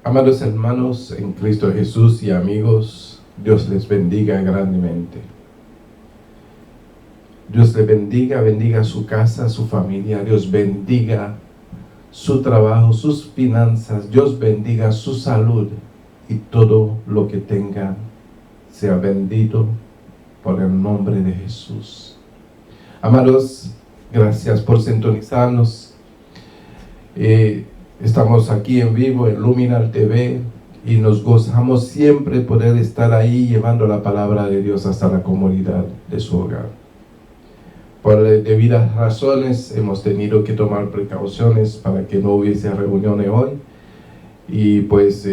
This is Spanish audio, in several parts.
Amados hermanos en Cristo Jesús y amigos, Dios les bendiga grandemente. Dios les bendiga su casa, su familia. Dios bendiga su trabajo, sus finanzas. Dios bendiga su salud y todo lo que tenga sea bendito por el nombre de Jesús. Amados, gracias por sintonizarnos. Estamos aquí en vivo en Luminal TV y nos gozamos siempre poder estar ahí llevando la palabra de Dios hasta la comunidad de su hogar. Por debidas razones hemos tenido que tomar precauciones para que no hubiese reuniones hoy. Y pues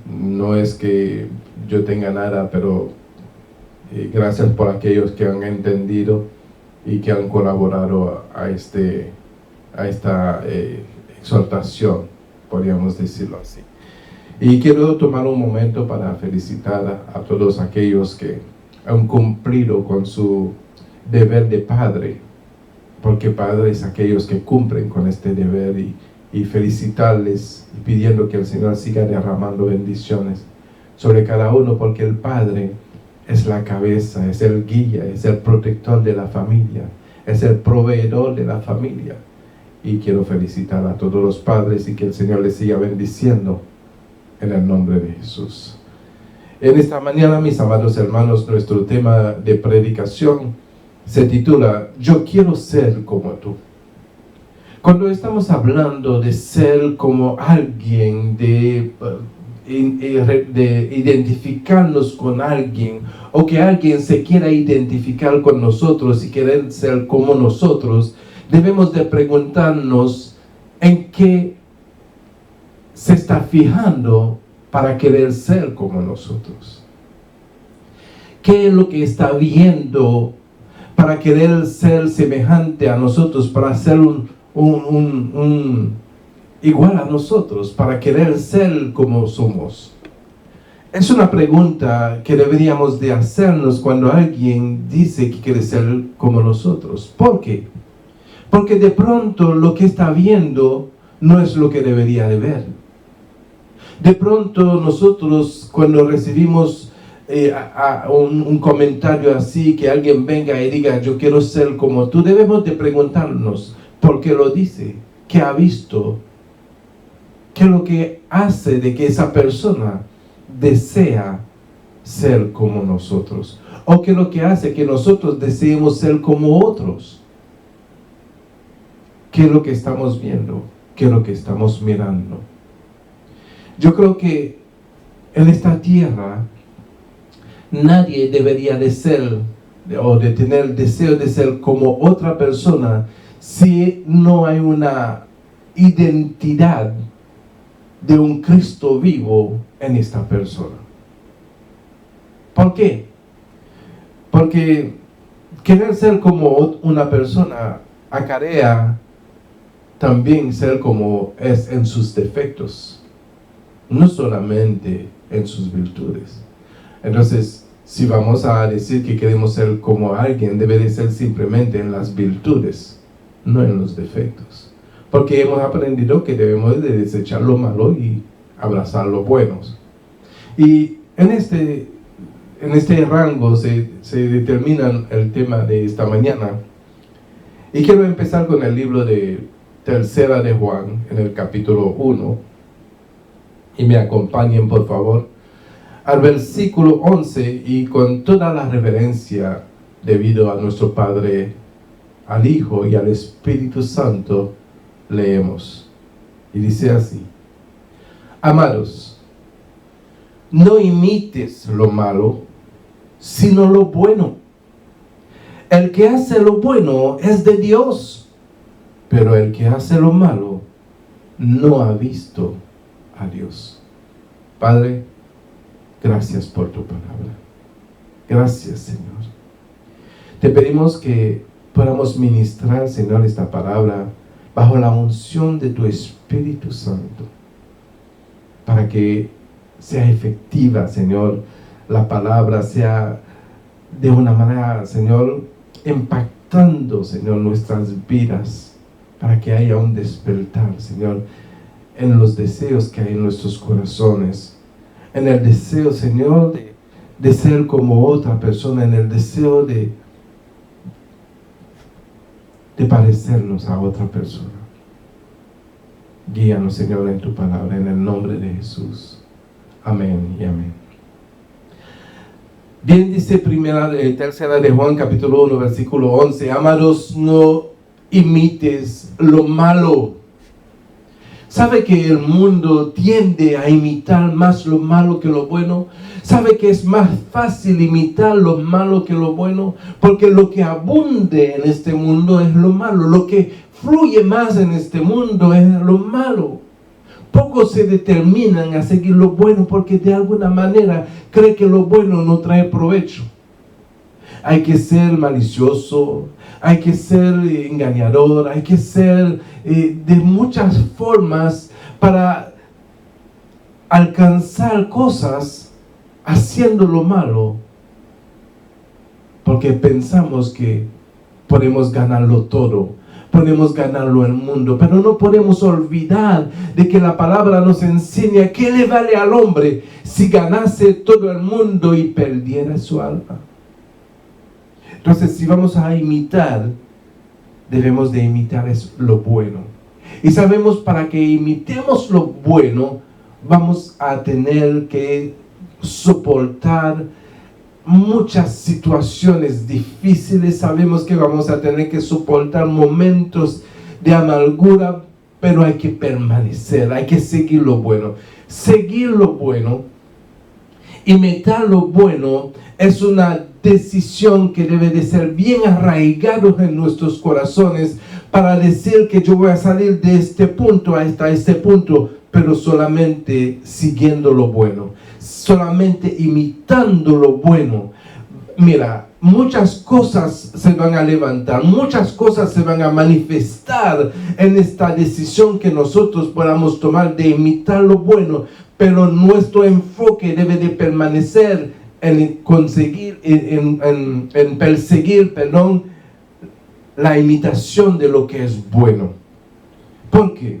no es que yo tenga nada, pero gracias por aquellos que han entendido y que han colaborado a esta exhortación, podríamos decirlo así. Y quiero tomar un momento para felicitar a todos aquellos que han cumplido con su deber de padre, porque padres aquellos que cumplen con este deber, y felicitarles y pidiendo que el Señor siga derramando bendiciones sobre cada uno, porque el padre es la cabeza, es el guía, es el protector de la familia, es el proveedor de la familia. Y quiero felicitar a todos los padres y que el Señor les siga bendiciendo en el nombre de Jesús. En esta mañana, mis amados hermanos, nuestro tema de predicación se titula Yo quiero ser como tú. Cuando estamos hablando de ser como alguien, de identificarnos con alguien, o que alguien se quiera identificar con nosotros y querer ser como nosotros, debemos de preguntarnos en qué se está fijando para querer ser como nosotros. ¿Qué es lo que está viendo para querer ser semejante a nosotros, para ser igual a nosotros, para querer ser como somos? Es una pregunta que deberíamos de hacernos cuando alguien dice que quiere ser como nosotros. ¿Por qué? Porque de pronto lo que está viendo no es lo que debería de ver. De pronto nosotros, cuando recibimos un comentario así, que alguien venga y diga yo quiero ser como tú, debemos de preguntarnos por qué lo dice, qué ha visto, qué es lo que hace de que esa persona desea ser como nosotros, o qué es lo que hace que nosotros deseemos ser como otros. ¿Qué es lo que estamos viendo? ¿Qué es lo que estamos mirando? Yo creo que en esta tierra nadie debería de ser o de tener el deseo de ser como otra persona si no hay una identidad de un Cristo vivo en esta persona. ¿Por qué? Porque querer ser como una persona acarrea también ser como es en sus defectos, no solamente en sus virtudes. Entonces, si vamos a decir que queremos ser como alguien, debe de ser simplemente en las virtudes, no en los defectos. Porque hemos aprendido que debemos de desechar lo malo y abrazar lo bueno. Y en este rango se determina el tema de esta mañana. Y quiero empezar con el libro de Tercera de Juan, en el capítulo 1. Y me acompañen, por favor, al versículo 11, y con toda la reverencia debido a nuestro Padre, al Hijo y al Espíritu Santo, leemos. Y dice así: Amados, no imites lo malo, sino lo bueno. El que hace lo bueno es de Dios, pero el que hace lo malo no ha visto a Dios. Padre, gracias por tu palabra. Gracias, Señor. Te pedimos que podamos ministrar, Señor, esta palabra bajo la unción de tu Espíritu Santo, para que sea efectiva, Señor, la palabra sea de una manera, Señor, impactando, Señor, nuestras vidas, para que haya un despertar, Señor, en los deseos que hay en nuestros corazones, en el deseo, Señor, de ser como otra persona, en el deseo de parecernos a otra persona. Guíanos, Señor, en tu palabra, en el nombre de Jesús. Amén y amén. Bien, dice tercera de Juan, capítulo 1, versículo 11. Amados, no imites lo malo. ¿Sabe que el mundo tiende a imitar más lo malo que lo bueno? ¿Sabe que es más fácil imitar lo malo que lo bueno? Porque lo que abunde en este mundo es lo malo. Lo que fluye más en este mundo es lo malo. Pocos se determinan a seguir lo bueno porque de alguna manera cree que lo bueno no trae provecho. Hay que ser malicioso, hay que ser engañador, hay que ser de muchas formas para alcanzar cosas haciendo lo malo, porque pensamos que podemos ganarlo todo, podemos ganarlo el mundo, pero no podemos olvidar de que la palabra nos enseña qué le vale al hombre si ganase todo el mundo y perdiera su alma. Entonces, si vamos a imitar, debemos de imitar lo bueno. Y sabemos, para que imitemos lo bueno, vamos a tener que soportar muchas situaciones difíciles. Sabemos que vamos a tener que soportar momentos de amargura, pero hay que permanecer, hay que seguir lo bueno. Seguir lo bueno, imitar lo bueno, es una decisión que debe de ser bien arraigado en nuestros corazones para decir que yo voy a salir de este punto hasta este punto, pero solamente siguiendo lo bueno, solamente imitando lo bueno. Mira, muchas cosas se van a levantar, muchas cosas se van a manifestar en esta decisión que nosotros podamos tomar de imitar lo bueno, pero nuestro enfoque debe de permanecer en conseguir, en perseguir, la imitación de lo que es bueno. ¿Por qué?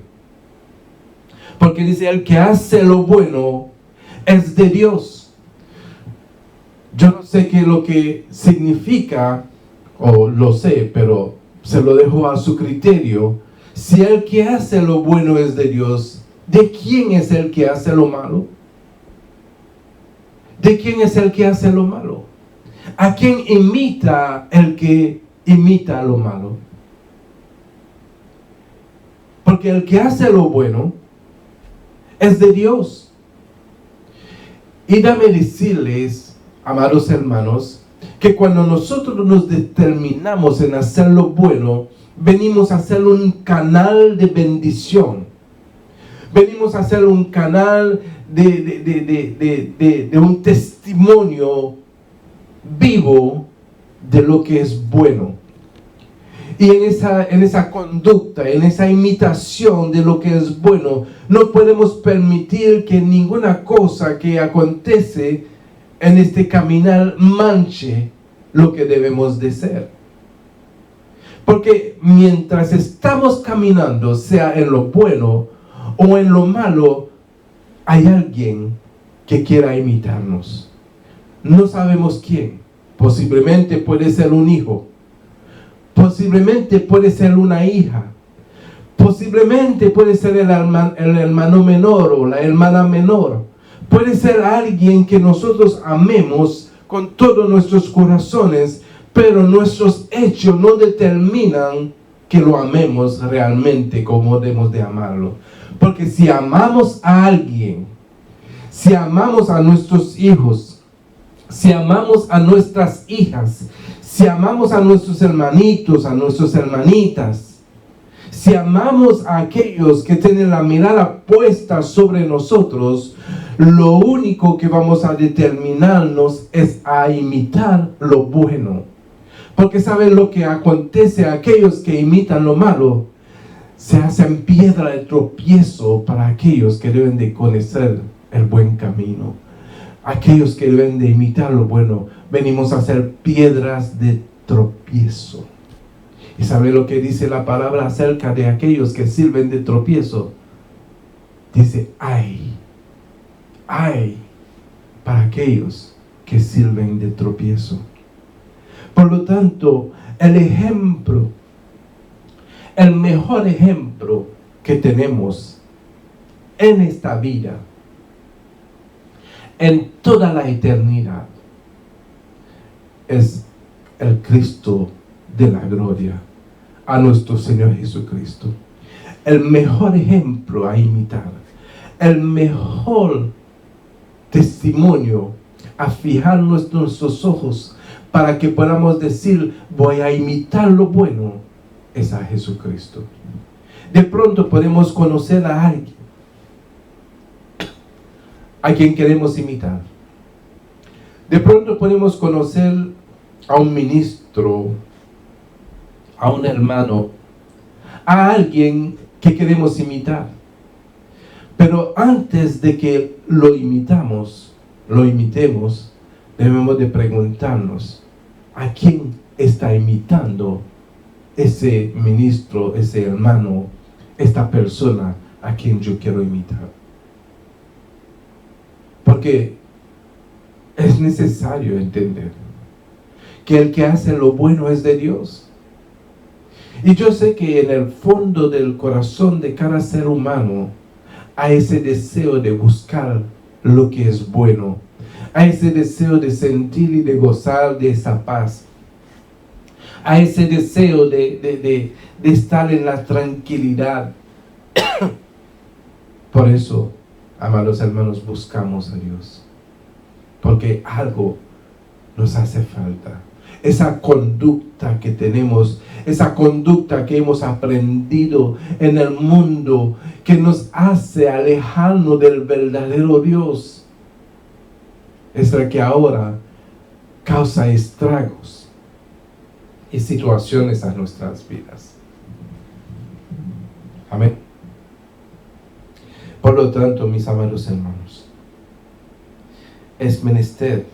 Porque dice, el que hace lo bueno es de Dios. Yo no sé qué es lo que significa, o lo sé, pero se lo dejo a su criterio. Si el que hace lo bueno es de Dios, ¿de quién es el que hace lo malo? ¿De quién es el que hace lo malo? ¿A quién imita el que imita lo malo? Porque el que hace lo bueno es de Dios. Y dame decirles, amados hermanos, que cuando nosotros nos determinamos en hacer lo bueno, venimos a hacer un canal de bendición. Venimos a hacer un canal de un testimonio vivo de lo que es bueno. Y en esa conducta, en esa imitación de lo que es bueno, no podemos permitir que ninguna cosa que acontece en este caminar manche lo que debemos de ser. Porque mientras estamos caminando, sea en lo bueno o en lo malo, hay alguien que quiera imitarnos. No sabemos quién. Posiblemente puede ser un hijo. Posiblemente puede ser una hija. Posiblemente puede ser el hermano menor o la hermana menor. Puede ser alguien que nosotros amemos con todos nuestros corazones, pero nuestros hechos no determinan que lo amemos realmente como debemos de amarlo. Porque si amamos a alguien, si amamos a nuestros hijos, si amamos a nuestras hijas, si amamos a nuestros hermanitos, a nuestras hermanitas, si amamos a aquellos que tienen la mirada puesta sobre nosotros, lo único que vamos a determinarnos es a imitar lo bueno. Porque saben lo que acontece a aquellos que imitan lo malo, se hacen piedra de tropiezo para aquellos que deben de conocer el buen camino. Aquellos que deben de imitar lo bueno, venimos a ser piedras de tropiezo. ¿Y sabe lo que dice la palabra acerca de aquellos que sirven de tropiezo? dice, ay para aquellos que sirven de tropiezo. Por lo tanto, el mejor ejemplo que tenemos en esta vida, en toda la eternidad, es el Cristo de la gloria, a nuestro Señor Jesucristo. El mejor ejemplo a imitar, el mejor testimonio a fijar nuestros ojos para que podamos decir, voy a imitar lo bueno, es a Jesucristo. De pronto podemos conocer a alguien a quien queremos imitar. De pronto podemos conocer a un ministro, a un hermano, a alguien que queremos imitar. Pero antes de que lo imitemos, debemos de preguntarnos, ¿a quién está imitando ese ministro, ese hermano, esta persona a quien yo quiero imitar? Porque es necesario entender que el que hace lo bueno es de Dios. Y yo sé que en el fondo del corazón de cada ser humano hay ese deseo de buscar lo que es bueno, hay ese deseo de sentir y de gozar de esa paz, hay ese deseo de estar en la tranquilidad. Por eso, amados hermanos, buscamos a Dios, porque algo nos hace falta. Esa conducta que tenemos, esa conducta que hemos aprendido en el mundo, que nos hace alejarnos del verdadero Dios, es la que ahora causa estragos y situaciones a nuestras vidas. Amén. Por lo tanto, mis amados hermanos, es menester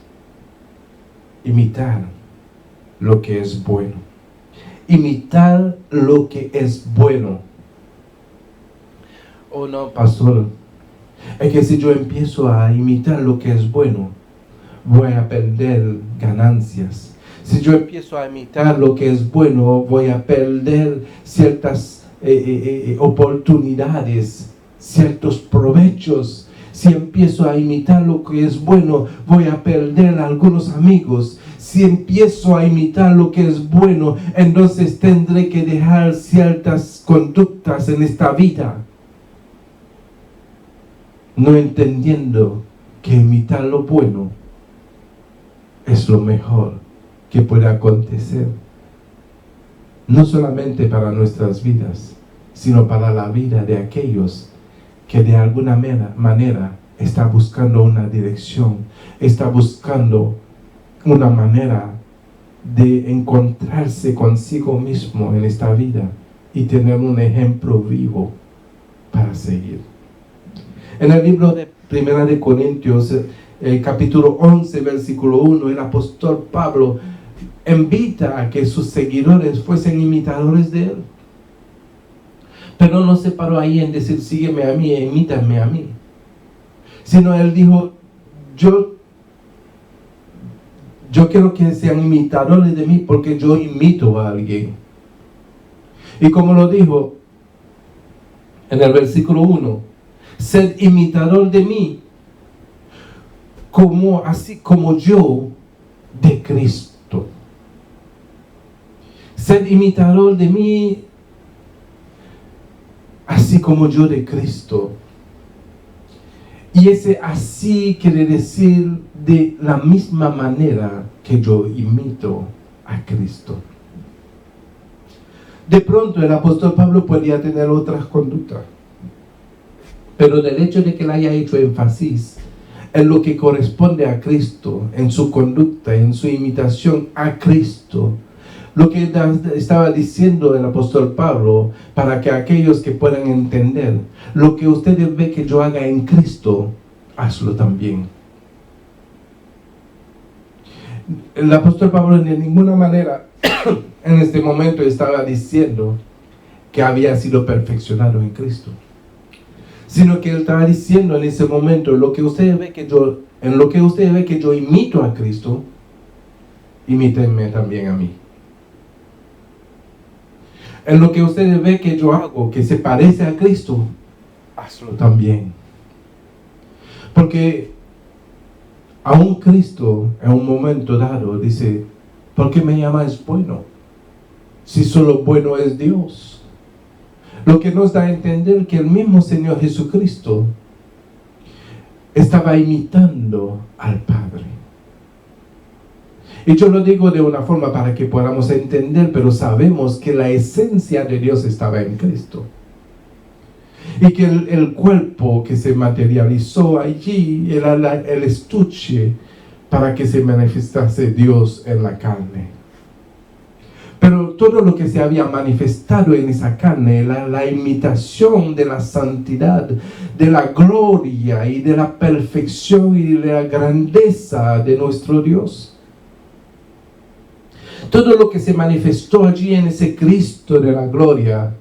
imitar lo que es bueno. Imitar lo que es bueno. Oh no, pastor, es que si yo empiezo a imitar lo que es bueno, voy a perder ganancias. Si yo empiezo a imitar lo que es bueno, voy a perder ciertas oportunidades, ciertos provechos. Si empiezo a imitar lo que es bueno, voy a perder algunos amigos. Si empiezo a imitar lo que es bueno, entonces tendré que dejar ciertas conductas en esta vida. No entendiendo que imitar lo bueno es lo mejor que puede acontecer. No solamente para nuestras vidas, sino para la vida de aquellos que de alguna manera está buscando una dirección, está buscando una manera de encontrarse consigo mismo en esta vida y tener un ejemplo vivo para seguir. En el libro de Primera de Corintios, capítulo 11, versículo 1, el apóstol Pablo invita a que sus seguidores fuesen imitadores de él. Pero no se paró ahí en decir, sígueme a mí e imítame a mí. Sino él dijo, yo quiero que sean imitadores de mí porque yo imito a alguien. Y como lo dijo en el versículo 1, sed imitador de mí, así como yo de Cristo. Sed imitador de mí, así como yo de Cristo. Y ese así quiere decir de la misma manera que yo imito a Cristo. De pronto el apóstol Pablo podía tener otras conductas, pero del hecho de que él haya hecho énfasis en lo que corresponde a Cristo, en su conducta, en su imitación a Cristo, lo que estaba diciendo el apóstol Pablo, para que aquellos que puedan entender, lo que ustedes ven que yo haga en Cristo, hazlo también. El apóstol Pablo de ninguna manera en este momento estaba diciendo que había sido perfeccionado en Cristo, sino que Él estaba diciendo en ese momento, en lo que ustedes ven que yo imito a Cristo, imítenme también a mí. En lo que ustedes ven que yo hago, que se parece a Cristo, hazlo también. Porque aún Cristo, en un momento dado, dice, ¿por qué me llamáis bueno? Si solo bueno es Dios. Lo que nos da a entender que el mismo Señor Jesucristo estaba imitando al Padre. Y yo lo digo de una forma para que podamos entender, pero sabemos que la esencia de Dios estaba en Cristo. Y que el cuerpo que se materializó allí era el estuche para que se manifestase Dios en la carne. Pero todo lo que se había manifestado en esa carne, la imitación de la santidad, de la gloria y de la perfección y de la grandeza de nuestro Dios. Todo lo que se manifestó allí en ese Cristo de la gloria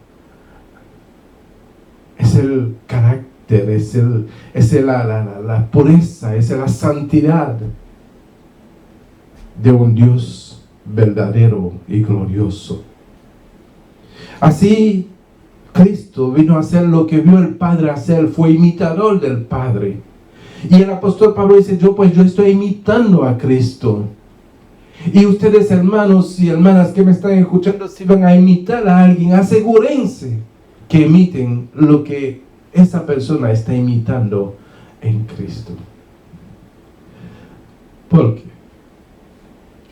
es el carácter, es la pureza, es la santidad de un Dios verdadero y glorioso. Así, Cristo vino a hacer lo que vio el Padre hacer, fue imitador del Padre. Y el apóstol Pablo dice, yo estoy imitando a Cristo. Y ustedes, hermanos y hermanas que me están escuchando, si van a imitar a alguien, asegúrense que imiten lo que esa persona está imitando en Cristo. ¿Por qué?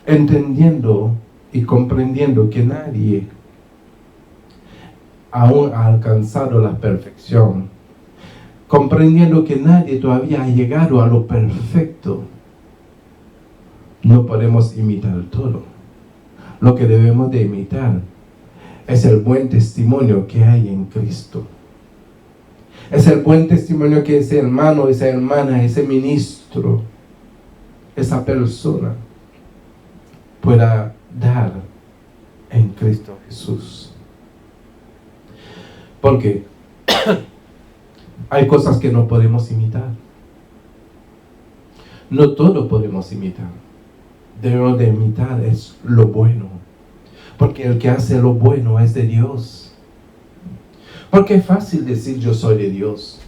Entendiendo y comprendiendo que nadie aún ha alcanzado la perfección, comprendiendo que nadie todavía ha llegado a lo perfecto, no podemos imitar todo. Lo que debemos de imitar es el buen testimonio que hay en Cristo. Es el buen testimonio que ese hermano, esa hermana, ese ministro, esa persona pueda dar en Cristo Jesús. Porque hay cosas que no podemos imitar. No todo podemos imitar. Debemos de imitar es lo bueno. Porque el que hace lo bueno es de Dios. Porque es fácil decir yo soy de Dios.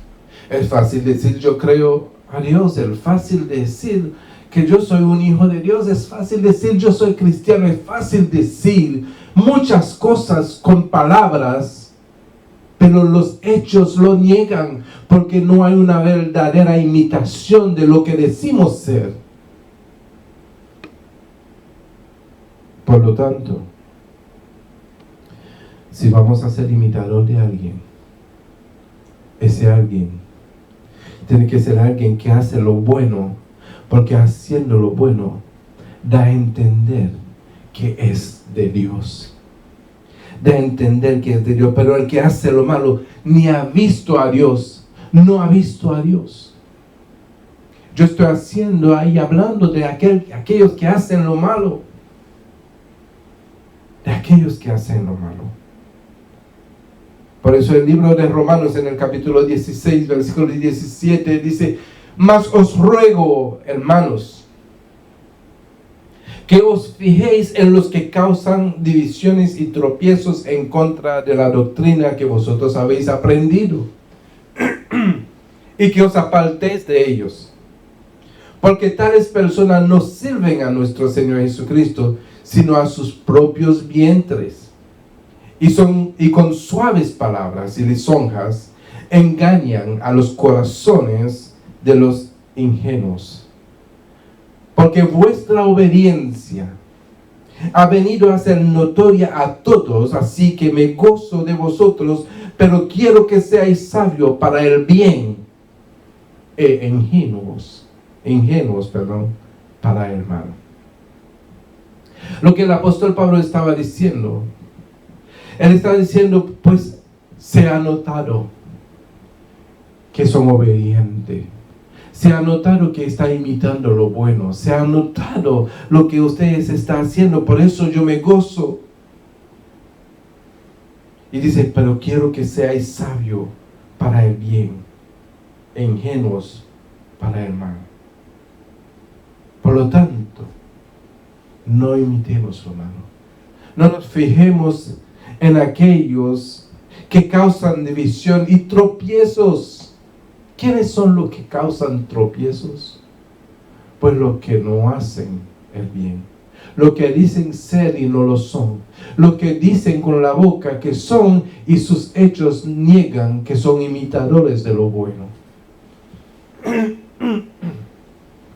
Es fácil decir yo creo a Dios. Es fácil decir que yo soy un hijo de Dios. Es fácil decir yo soy cristiano. Es fácil decir muchas cosas con palabras, pero los hechos lo niegan, porque no hay una verdadera imitación de lo que decimos ser. Por lo tanto, si vamos a ser imitador de alguien, ese alguien tiene que ser alguien que hace lo bueno, porque haciendo lo bueno da a entender que es de Dios. Da a entender que es de Dios, pero el que hace lo malo ni ha visto a Dios, no ha visto a Dios. Yo estoy hablando de aquellos que hacen lo malo. De aquellos que hacen lo malo. Por eso el libro de Romanos en el capítulo 16, versículo 17 dice, mas os ruego, hermanos, que os fijéis en los que causan divisiones y tropiezos en contra de la doctrina que vosotros habéis aprendido, y que os apartéis de ellos. Porque tales personas no sirven a nuestro Señor Jesucristo, sino a sus propios vientres. Y con suaves palabras y lisonjas engañan a los corazones de los ingenuos. Porque vuestra obediencia ha venido a ser notoria a todos, así que me gozo de vosotros, pero quiero que seáis sabios para el bien e ingenuos para el mal. Lo que el apóstol Pablo estaba diciendo, él estaba diciendo, pues se ha notado que son obedientes. Se ha notado que está imitando lo bueno. Se ha notado lo que ustedes están haciendo. Por eso yo me gozo. Y dice, pero quiero que seáis sabios para el bien e ingenuos para el mal. Por lo tanto, no imitemos, hermano. No nos fijemos en aquellos que causan división y tropiezos. ¿Quiénes son los que causan tropiezos? Pues los que no hacen el bien. Los que dicen ser y no lo son. Los que dicen con la boca que son y sus hechos niegan que son imitadores de lo bueno.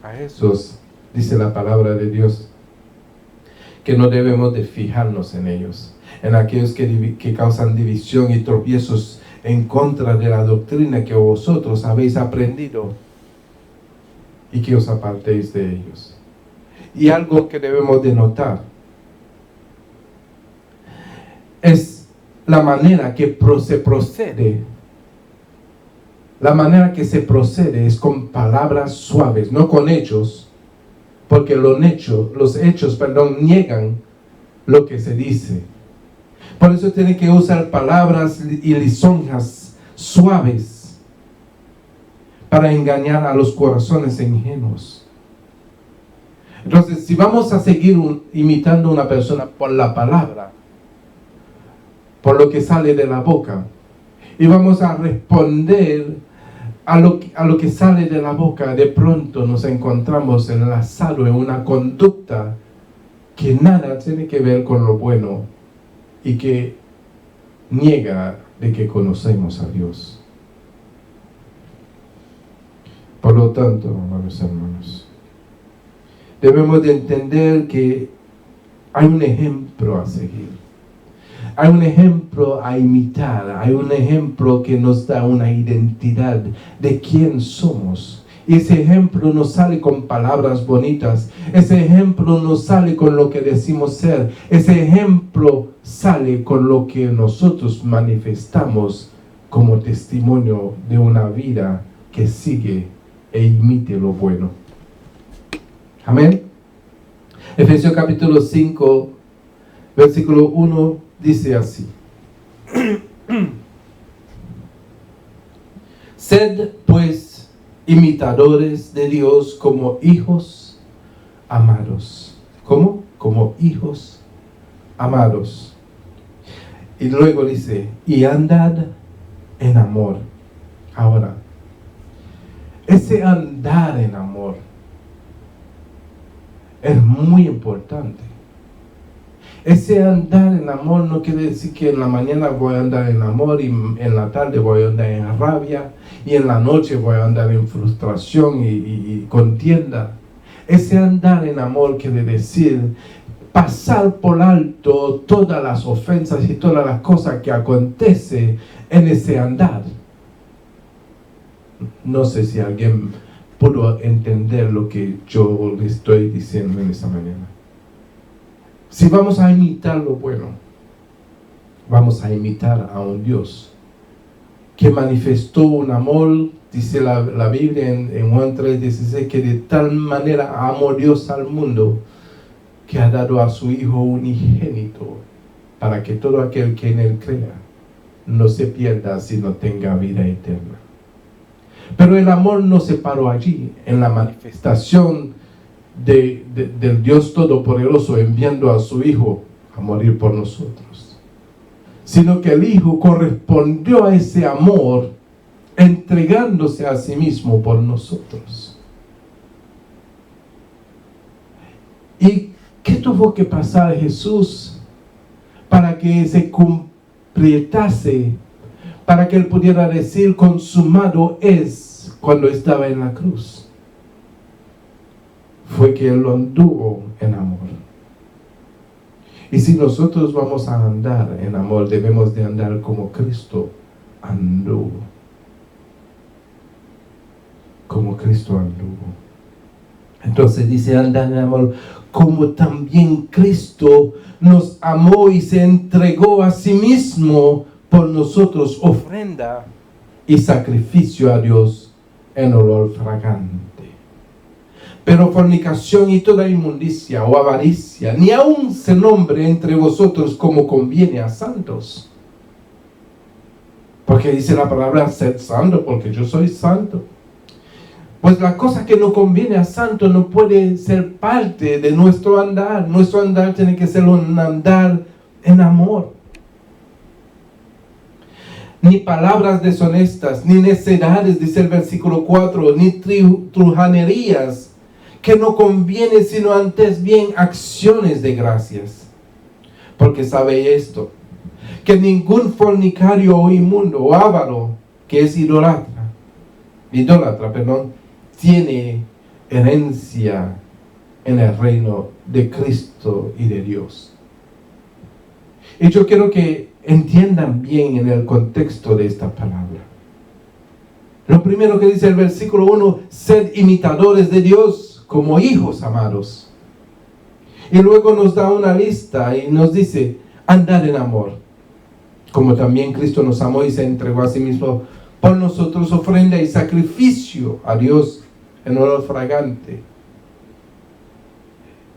A esos, dice la palabra de Dios, que no debemos de fijarnos en ellos, en aquellos que causan división y tropiezos en contra de la doctrina que vosotros habéis aprendido y que os apartéis de ellos. Y algo que debemos de notar es la manera que se procede. La manera que se procede es con palabras suaves, no con hechos, porque los hechos, niegan lo que se dice. Por eso tiene que usar palabras y lisonjas suaves para engañar a los corazones ingenuos. Entonces, si vamos a seguir imitando a una persona por la palabra, por lo que sale de la boca, y vamos a responder a lo que sale de la boca, de pronto nos encontramos enlazados en una conducta que nada tiene que ver con lo bueno y que niega de que conocemos a Dios. Por lo tanto, amados hermanos, debemos de entender que hay un ejemplo a seguir. Hay un ejemplo a imitar. Hay un ejemplo que nos da una identidad de quién somos. Y ese ejemplo no sale con palabras bonitas. Ese ejemplo no sale con lo que decimos ser. Ese ejemplo sale con lo que nosotros manifestamos como testimonio de una vida que sigue e imite lo bueno. Amén. Efesios capítulo 5, versículo 1 dice así: Sed pues imitadores de Dios como hijos amados. ¿Cómo? Como hijos amados. Y luego dice, y andad en amor. Ahora, ese andar en amor es muy importante. Ese andar en amor no quiere decir que en la mañana voy a andar en amor y en la tarde voy a andar en rabia y en la noche voy a andar en frustración y contienda. Ese andar en amor quiere decir pasar por alto todas las ofensas y todas las cosas que acontecen en ese andar. No sé si alguien pudo entender lo que yo le estoy diciendo en esta mañana. Si vamos a imitar lo bueno, vamos a imitar a un Dios que manifestó un amor, dice la Biblia en Juan 3:16, que de tal manera amó Dios al mundo que ha dado a su Hijo unigénito para que todo aquel que en él crea no se pierda, sino tenga vida eterna. Pero el amor no se paró allí, en la manifestación del Dios Todopoderoso enviando a su Hijo a morir por nosotros, sino que el Hijo correspondió a ese amor entregándose a sí mismo por nosotros. ¿Y qué tuvo que pasar Jesús para que se completase, para que Él pudiera decir consumado es cuando estaba en la cruz? Fue que Él lo anduvo en amor. Y si nosotros vamos a andar en amor, debemos de andar como Cristo anduvo. Como Cristo anduvo. Entonces dice, andar en amor, como también Cristo nos amó y se entregó a sí mismo por nosotros, ofrenda y sacrificio a Dios en olor fragante. Pero fornicación y toda inmundicia o avaricia, ni aun se nombre entre vosotros como conviene a santos. Porque Porque dice la palabra, sed santo, porque yo soy santo. Pues la cosa que no conviene a santo no puede ser parte de nuestro andar. Nuestro andar tiene que ser un andar en amor. Ni palabras deshonestas, ni necedades, dice el versículo 4, ni trujanerías, que no conviene, sino antes bien acciones de gracias. Porque sabe esto, que ningún fornicario o inmundo o avaro, que es idólatra, tiene herencia en el reino de Cristo y de Dios. Y yo quiero que entiendan bien en el contexto de esta palabra. Lo primero que dice el versículo 1, sed imitadores de Dios como hijos amados. Y luego nos da una lista y nos dice, andad en amor, como también Cristo nos amó y se entregó a sí mismo por nosotros, ofrenda y sacrificio a Dios en olor fragante.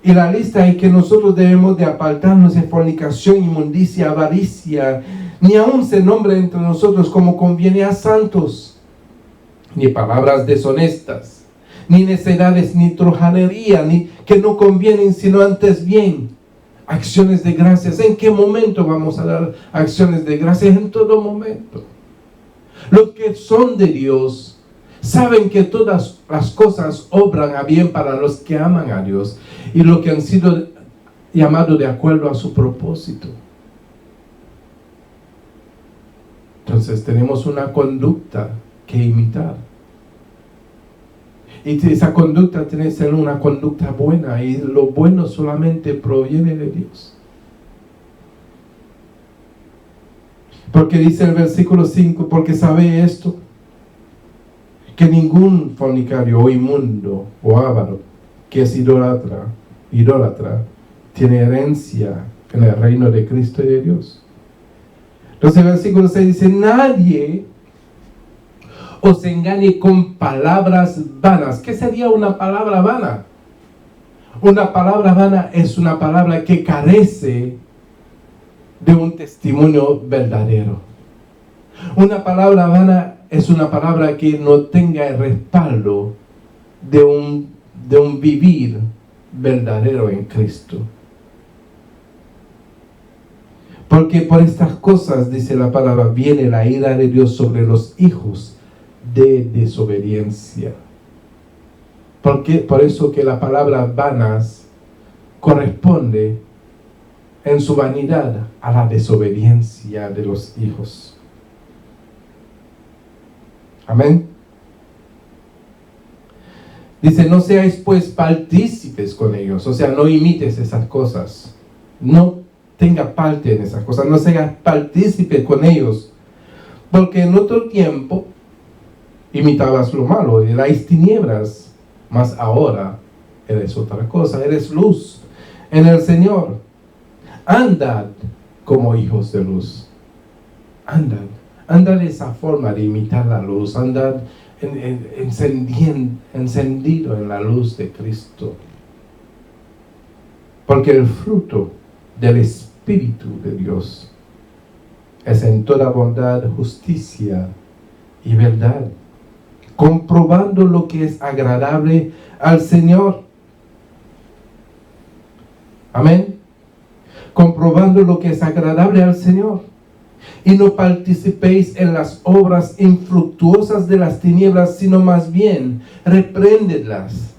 Y la lista es que nosotros debemos de apartarnos de fornicación, inmundicia, avaricia, ni aun se nombre entre nosotros como conviene a santos, ni palabras deshonestas, ni necedades, ni trojanería, ni que no convienen, sino antes bien acciones de gracias. ¿En qué momento vamos a dar acciones de gracias? En todo momento. Los que son de Dios saben que todas las cosas obran a bien para los que aman a Dios y los que han sido llamados de acuerdo a su propósito. Entonces tenemos una conducta que imitar. Y esa conducta tiene que ser una conducta buena, y lo bueno solamente proviene de Dios. Porque dice el versículo 5, porque sabe esto, que ningún fornicario o inmundo o avaro, que es idólatra, tiene herencia en el reino de Cristo y de Dios. Entonces el versículo 6 dice, nadie os engañe con palabras vanas. ¿Qué sería una palabra vana? Una palabra vana es una palabra que carece de un testimonio verdadero. Una palabra vana es una palabra que no tenga el respaldo de un vivir verdadero en Cristo. Porque por estas cosas, dice la palabra, viene la ira de Dios sobre los hijos de desobediencia. Por eso que la palabra vanas corresponde en su vanidad a la desobediencia de los hijos. Amén. Dice, no seáis pues partícipes con ellos. O sea, no imites esas cosas. No tenga parte en esas cosas. No seas partícipe con ellos. Porque en otro tiempo imitabas lo malo, erais tinieblas, mas ahora eres otra cosa, eres luz en el Señor. Andad como hijos de luz. Andad de esa forma de imitar la luz. Andad encendido en la luz de Cristo. Porque el fruto del Espíritu de Dios es en toda bondad, justicia y verdad, comprobando lo que es agradable al Señor. Amén. Comprobando lo que es agradable al Señor. Y no participéis en las obras infructuosas de las tinieblas, sino más bien repréndedlas.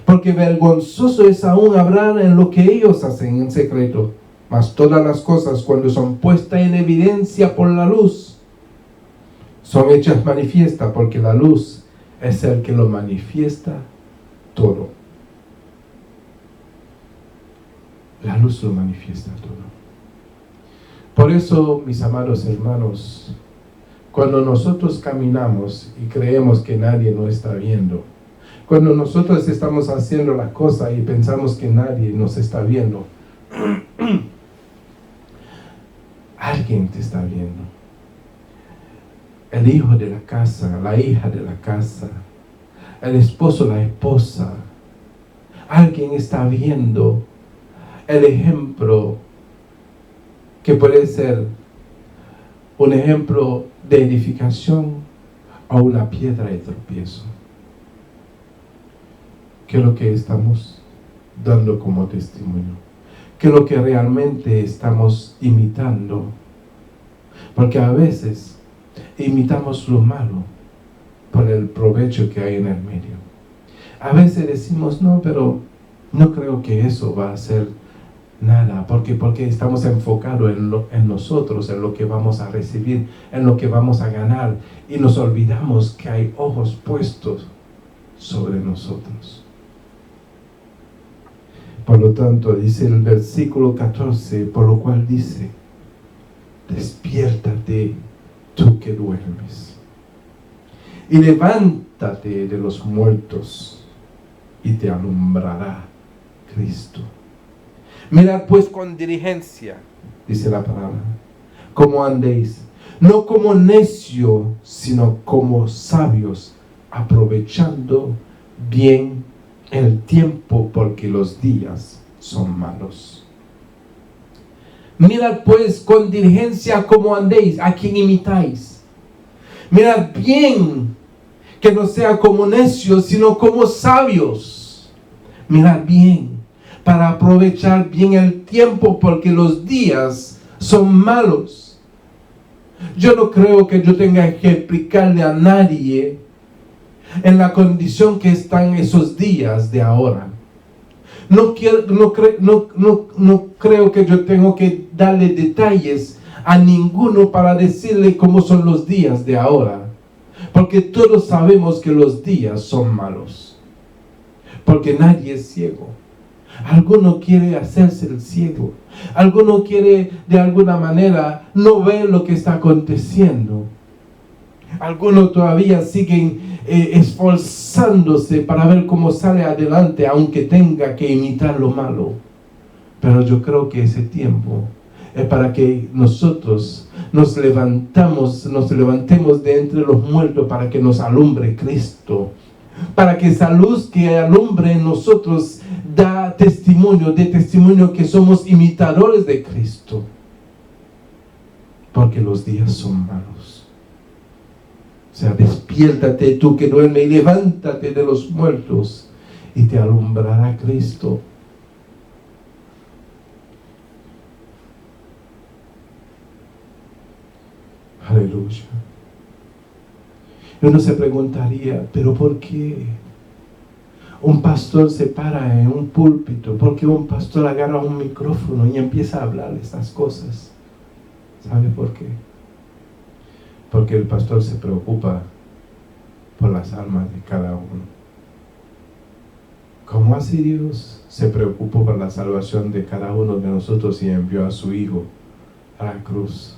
Porque vergonzoso es aún hablar en lo que ellos hacen en secreto. Mas todas las cosas, cuando son puestas en evidencia por la luz, son hechas manifiestas, porque la luz es el que lo manifiesta todo. La luz lo manifiesta todo. Por eso, mis amados hermanos, cuando nosotros caminamos y creemos que nadie nos está viendo, cuando nosotros estamos haciendo la cosa y pensamos que nadie nos está viendo, alguien te está viendo. El hijo de la casa, la hija de la casa, el esposo, la esposa. Alguien está viendo el ejemplo que puede ser un ejemplo de edificación o una piedra de tropiezo. ¿Qué es lo que estamos dando como testimonio? ¿Qué es lo que realmente estamos imitando? Porque a veces imitamos lo malo por el provecho que hay en el medio. A veces decimos, no, pero no creo que eso va a ser nada, porque estamos enfocados en nosotros, en lo que vamos a recibir, en lo que vamos a ganar, y nos olvidamos que hay ojos puestos sobre nosotros. Por lo tanto, dice el versículo 14, por lo cual dice, despiértate tú que duermes, y levántate de los muertos, y te alumbrará Cristo. Mirad pues con diligencia, dice la palabra, cómo andéis, no como necios, sino como sabios, aprovechando bien el tiempo, porque los días son malos. Mirad pues con diligencia cómo andéis, a quien imitáis. Mirad bien, que no sea como necios, sino como sabios. Mirad bien, para aprovechar bien el tiempo, porque los días son malos. Yo no creo que yo tenga que explicarle a nadie en la condición que están esos días de ahora. No creo que yo tengo que darle detalles a ninguno para decirle cómo son los días de ahora. Porque todos sabemos que los días son malos. Porque nadie es ciego. Alguno quiere hacerse el ciego. Alguno quiere de alguna manera no ver lo que está aconteciendo. Algunos todavía siguen esforzándose para ver cómo sale adelante, aunque tenga que imitar lo malo. Pero yo creo que ese tiempo es para que nosotros nos levantemos de entre los muertos, para que nos alumbre Cristo, para que esa luz que alumbre en nosotros da testimonio que somos imitadores de Cristo, porque los días son malos. O sea, despiértate tú que duermes y levántate de los muertos, y te alumbrará Cristo. Aleluya. Y uno se preguntaría, ¿pero por qué un pastor se para en un púlpito? ¿Por qué un pastor agarra un micrófono y empieza a hablar estas cosas? ¿Sabe por qué? Porque el pastor se preocupa por las almas de cada uno. ¿Cómo así Dios se preocupó por la salvación de cada uno de nosotros y envió a su Hijo a la cruz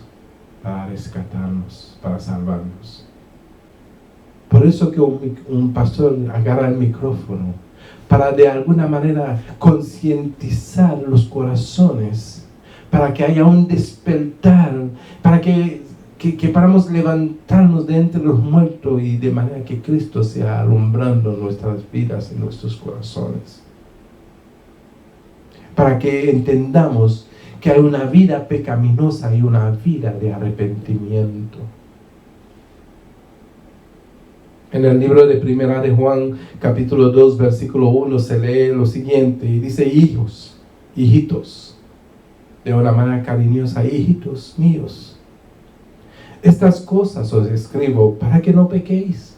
para rescatarnos, para salvarnos? Por eso que un pastor agarra el micrófono, para de alguna manera concientizar los corazones, para que haya un despertar, para que podamos levantarnos de entre los muertos, y de manera que Cristo sea alumbrando nuestras vidas y nuestros corazones. Para que entendamos que hay una vida pecaminosa y una vida de arrepentimiento. En el libro de Primera de Juan, capítulo 2, versículo 1, se lee lo siguiente, y dice: hijos, hijitos, de una manera cariñosa, hijitos míos, estas cosas os escribo para que no pequéis.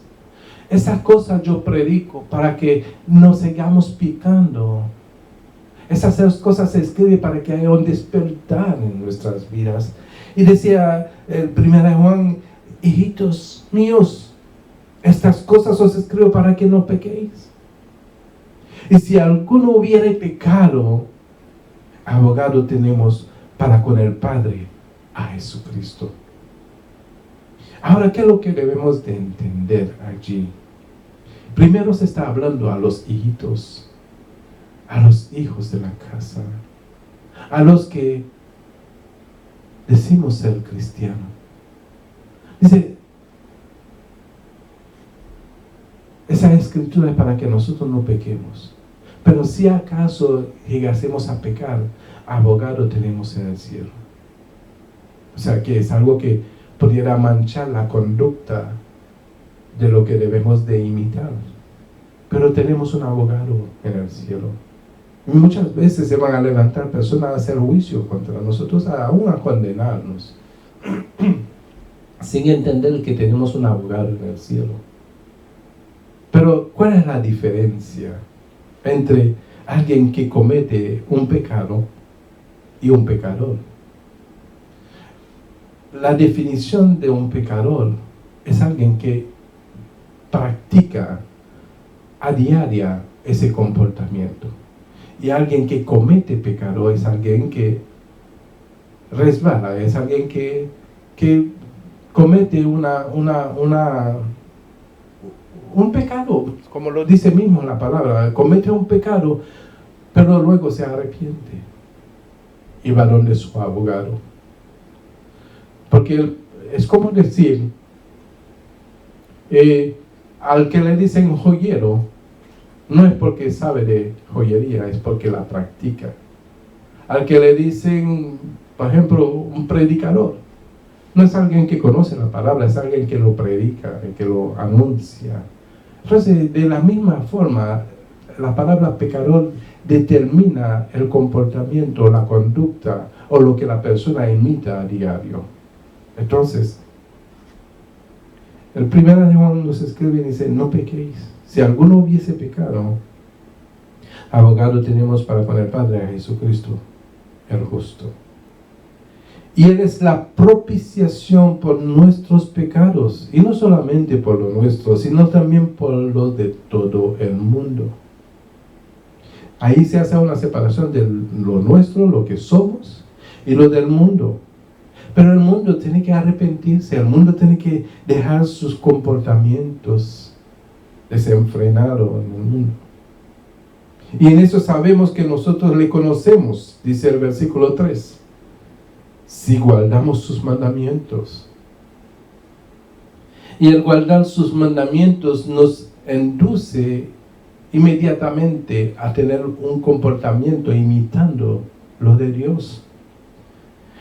Esas cosas yo predico para que no sigamos pecando. Esas cosas se escriben para que haya un despertar en nuestras vidas. Y decía el 1 Juan: hijitos míos, estas cosas os escribo para que no pequéis. Y si alguno hubiere pecado, abogado tenemos para con el Padre, a Jesucristo. Ahora, ¿qué es lo que debemos de entender allí? Primero se está hablando a los hijitos, a los hijos de la casa, a los que decimos ser cristianos. Dice, esa escritura es para que nosotros no pequemos. Pero si acaso llegásemos a pecar, abogado tenemos en el cielo. O sea que es algo que pudiera manchar la conducta de lo que debemos de imitar. Pero tenemos un abogado en el cielo. Y muchas veces se van a levantar personas a hacer juicio contra nosotros, aún a condenarnos, sin entender que tenemos un abogado en el cielo. Pero, ¿cuál es la diferencia entre alguien que comete un pecado y un pecador? La definición de un pecador es alguien que practica a diaria ese comportamiento. Y alguien que comete pecado es alguien que resbala, es alguien que comete un pecado, como lo dice mismo la palabra, comete un pecado, pero luego se arrepiente y va donde su abogado. Porque es como decir, al que le dicen joyero, no es porque sabe de joyería, es porque la practica. Al que le dicen, por ejemplo, un predicador, no es alguien que conoce la palabra, es alguien que lo predica, que lo anuncia. Entonces, de la misma forma, la palabra pecador determina el comportamiento, la conducta o lo que la persona imita a diario. Entonces, el 1 de Juan nos escribe y dice, no pequéis. Si alguno hubiese pecado, abogado tenemos para con el Padre, a Jesucristo, el justo. Y Él es la propiciación por nuestros pecados, y no solamente por lo nuestro, sino también por lo de todo el mundo. Ahí se hace una separación de lo nuestro, lo que somos, y lo del mundo. Pero el mundo tiene que arrepentirse, el mundo tiene que dejar sus comportamientos desenfrenados en el mundo. Y en eso sabemos que nosotros le conocemos, dice el versículo 3. Si guardamos sus mandamientos. Y el guardar sus mandamientos nos induce inmediatamente a tener un comportamiento imitando lo de Dios.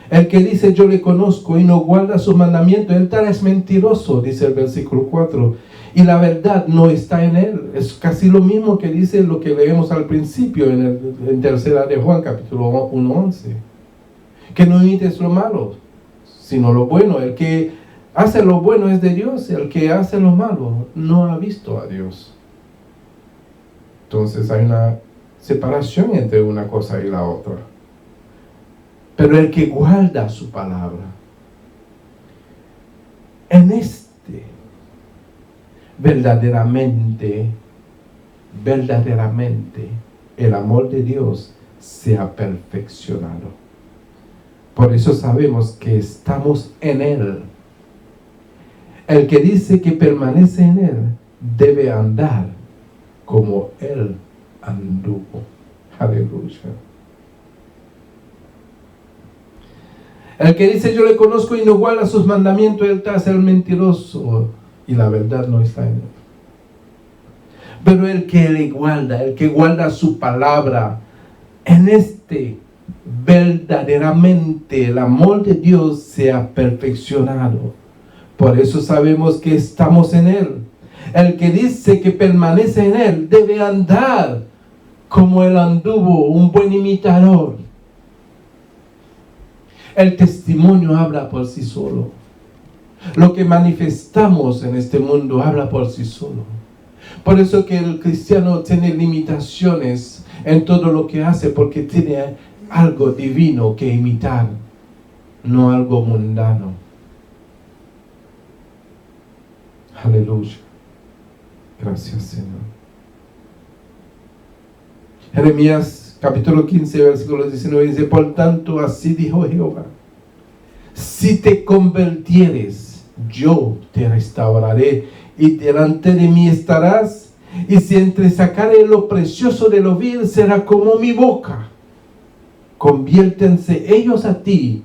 El que dice yo le conozco y no guarda sus mandamientos, él tal es mentiroso, dice el versículo 4. Y la verdad no está en él. Es casi lo mismo que dice lo que leemos al principio en tercera de Juan, capítulo 1:11. Que no imites lo malo, sino lo bueno. El que hace lo bueno es de Dios. El que hace lo malo no ha visto a Dios. Entonces hay una separación entre una cosa y la otra. Pero el que guarda su palabra, en verdaderamente, el amor de Dios se ha perfeccionado. Por eso sabemos que estamos en Él. El que dice que permanece en Él debe andar como Él anduvo. Aleluya. El que dice yo le conozco y no guarda sus mandamientos, él está a ser mentiroso y la verdad no está en él. Pero el que le guarda, el que guarda su palabra, en verdaderamente el amor de Dios se ha perfeccionado. Por eso sabemos que estamos en Él. El que dice que permanece en Él debe andar como Él anduvo, un buen imitador. El testimonio habla por sí solo. Lo que manifestamos en este mundo habla por sí solo. Por eso que el cristiano tiene limitaciones en todo lo que hace, porque tiene algo divino que imitar, no algo mundano. Aleluya. Gracias, Señor. Jeremías capítulo 15, versículo 19 dice: por tanto, así dijo Jehová: si te convirtieres, yo te restauraré, y delante de mí estarás, y si entresacaré lo precioso de lo vil, será como mi boca. Conviértense ellos a ti,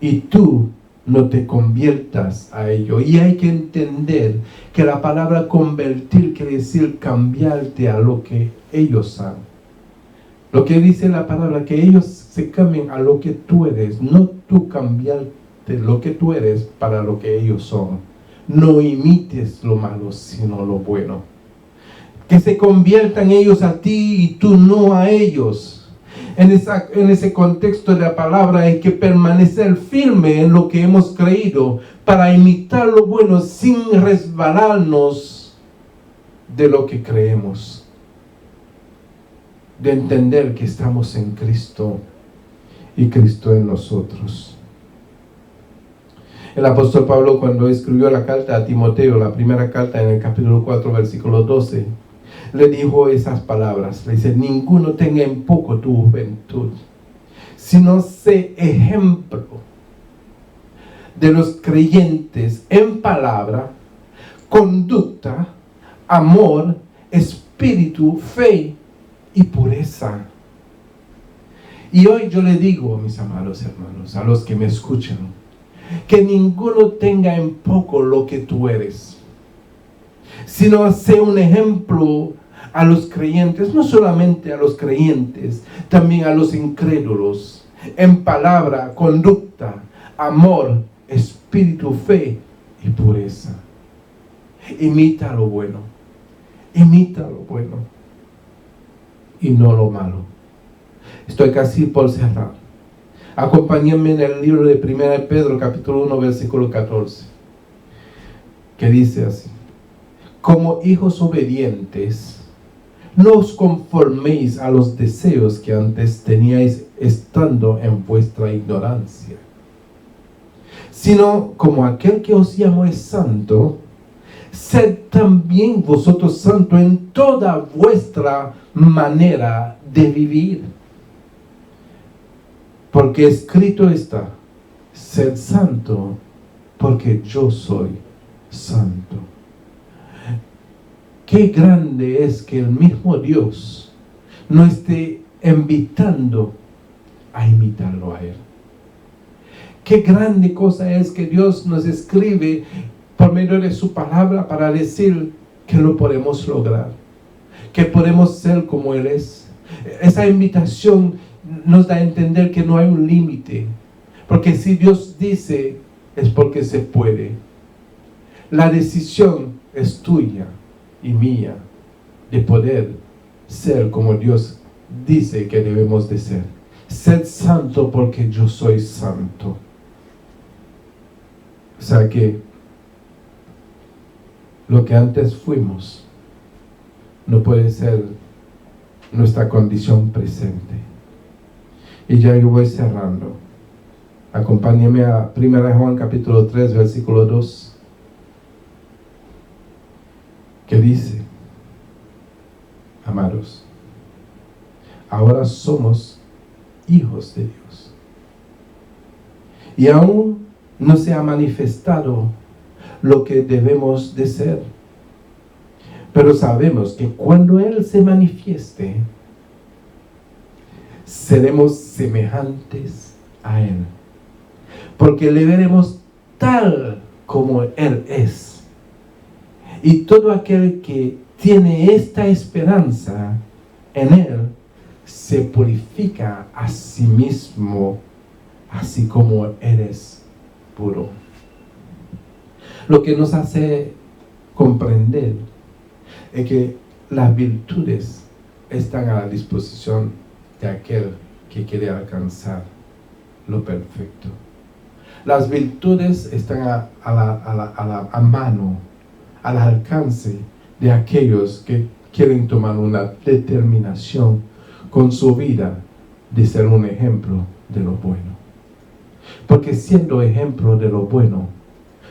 y tú no te conviertas a ellos. Y hay que entender que la palabra convertir quiere decir cambiarte a lo que ellos son. Lo que dice la palabra, que ellos se cambien a lo que tú eres, no tú cambiar imite lo que tú eres para lo que ellos son. No imites lo malo, sino lo bueno. Que se conviertan ellos a ti y tú no a ellos. En ese contexto de la palabra hay que permanecer firme en lo que hemos creído para imitar lo bueno sin resbalarnos de lo que creemos. De entender que estamos en Cristo y Cristo en nosotros. El apóstol Pablo, cuando escribió la carta a Timoteo, la primera carta en el capítulo 4, versículo 12, le dijo esas palabras. Le dice: ninguno tenga en poco tu juventud, sino sé ejemplo de los creyentes en palabra, conducta, amor, espíritu, fe y pureza. Y hoy yo le digo, mis amados hermanos, a los que me escuchan, que ninguno tenga en poco lo que tú eres, sino sea un ejemplo a los creyentes, no solamente a los creyentes, también a los incrédulos, en palabra, conducta, amor, espíritu, fe y pureza. Imita lo bueno y no lo malo. Estoy casi por cerrar. Acompáñenme en el libro de 1 Pedro, capítulo 1, versículo 14, que dice así: como hijos obedientes, no os conforméis a los deseos que antes teníais estando en vuestra ignorancia, sino como aquel que os llamó es santo, sed también vosotros santos en toda vuestra manera de vivir. Porque escrito está: sed santo, porque yo soy santo. Qué grande es que el mismo Dios nos esté invitando a imitarlo a Él. Qué grande cosa es que Dios nos escribe por medio de su palabra para decir que lo podemos lograr, que podemos ser como Él es. Esa invitación nos da a entender que no hay un límite, porque si Dios dice, es porque se puede. La decisión es tuya y mía de poder ser como Dios dice que debemos de ser. Sed santo porque yo soy santo. O sea que lo que antes fuimos no puede ser nuestra condición presente. Y ya yo voy cerrando. Acompáñeme a 1 Juan capítulo 3, versículo 2, que dice: amados, ahora somos hijos de Dios, y aún no se ha manifestado lo que debemos de ser, pero sabemos que cuando Él se manifieste, seremos semejantes a Él, porque le veremos tal como Él es. Y todo aquel que tiene esta esperanza en Él se purifica a sí mismo, así como Él es puro. Lo que nos hace comprender es que las virtudes están a la disposición de aquel que quiere alcanzar lo perfecto. Las virtudes están a mano, al alcance de aquellos que quieren tomar una determinación con su vida de ser un ejemplo de lo bueno. Porque siendo ejemplo de lo bueno,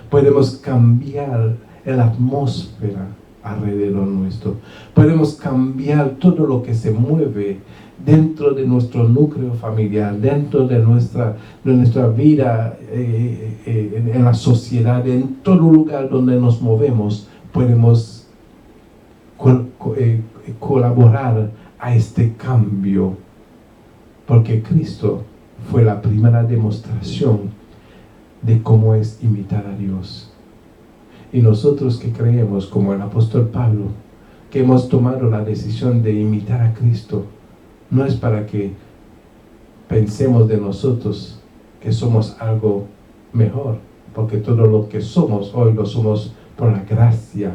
podemos cambiar la atmósfera alrededor nuestro. Podemos cambiar todo lo que se mueve dentro de nuestro núcleo familiar, dentro de nuestra vida en la sociedad, en todo lugar donde nos movemos, podemos colaborar a este cambio, porque Cristo fue la primera demostración de cómo es imitar a Dios. Y nosotros que creemos, como el apóstol Pablo, que hemos tomado la decisión de imitar a Cristo, no es para que pensemos de nosotros que somos algo mejor, porque todo lo que somos hoy lo somos por la gracia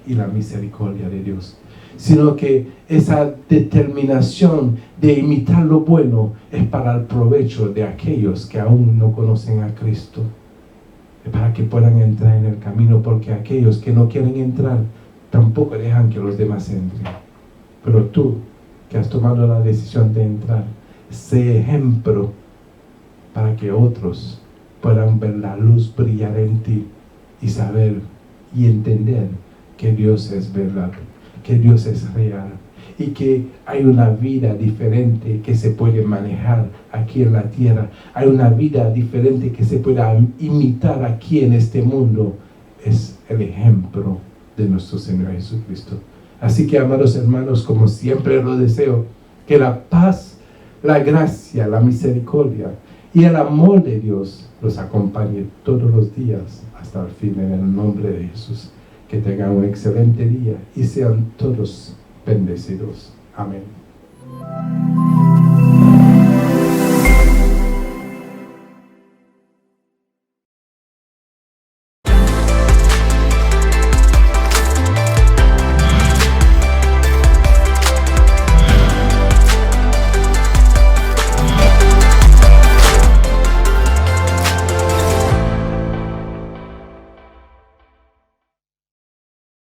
y la misericordia de Dios, sino que esa determinación de imitar lo bueno es para el provecho de aquellos que aún no conocen a Cristo, para que puedan entrar en el camino, porque aquellos que no quieren entrar tampoco dejan que los demás entren. Pero tú, que has tomado la decisión de entrar, sé ejemplo para que otros puedan ver la luz brillar en ti y saber y entender que Dios es verdad, que Dios es real y que hay una vida diferente que se puede manejar aquí en la tierra. Hay una vida diferente que se pueda imitar aquí en este mundo. Es el ejemplo de nuestro Señor Jesucristo. Así que, amados hermanos, como siempre lo deseo, que la paz, la gracia, la misericordia y el amor de Dios los acompañe todos los días hasta el fin, en el nombre de Jesús. Que tengan un excelente día y sean todos bendecidos. Amén.